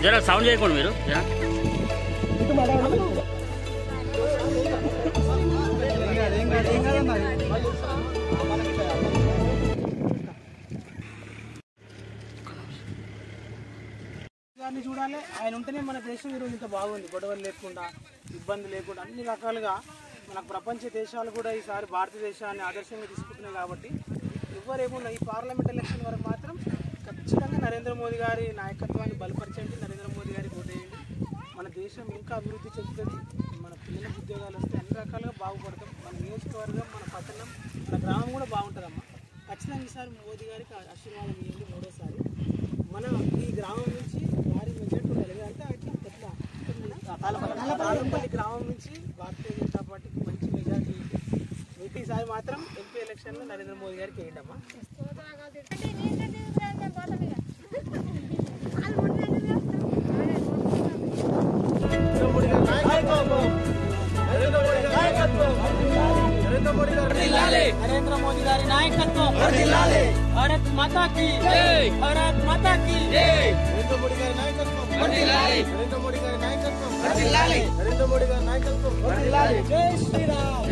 జర సౌండ్ చేయకండి మీరు. గారిని చూడాలి. ఆయన ఉంటేనే మన దేశం ఈరోజు ఇంత బాగుంది, గొడవలు లేకుండా, ఇబ్బంది లేకుండా, అన్ని రకాలుగా మనకు ప్రపంచ దేశాలు కూడా ఈసారి భారతదేశాన్ని ఆదర్శంగా తీసుకుంటున్నాయి. కాబట్టి ఎవరేమున్నా ఈ పార్లమెంట్ ఎలక్షన్ వరకు మాత్రం ఖచ్చితంగా నరేంద్ర మోదీ గారి నాయకత్వాన్ని బలపరచండి, నరేంద్ర మోదీ గారికి ఓటేయండి. మన దేశం ఇంకా అభివృద్ధి చెందుతుంది, మన పిల్లలకు ఉద్యోగాలు వస్తే అన్ని రకాలుగా బాగుపడతాం. మన నియోజకవర్గం, మన పట్టణం, మన గ్రామం కూడా బాగుంటుందమ్మా. ఖచ్చితంగా ఈసారి మోదీ గారికి ఆశీర్వాదం ఇవ్వండి. మూడోసారి మన ఈ గ్రామం నుంచి భారీ మెజార్టీ ఉండాలి. అంటే ఎట్లా తాళపల్లి గ్రామం నుంచి భారతీయ జనతా పార్టీకి మంచి మెజార్టీ మీకు ఈసారి మాత్రం ఎంపీ ఎలక్షన్లో నరేంద్ర మోదీ గారికి వేయండమ్మా. నరేంద్ర మోదీ గారి నాయకత్వం, భారత్ మాతా కీ జై, భారత్ మాతా కీ జై. నరేంద్ర మోదీ గారి నాయకత్వం, నరేంద్ర మోదీ గారి నాయకత్వం, నరేంద్ర మోదీ గారి నాయకత్వం. జై శ్రీరామ్.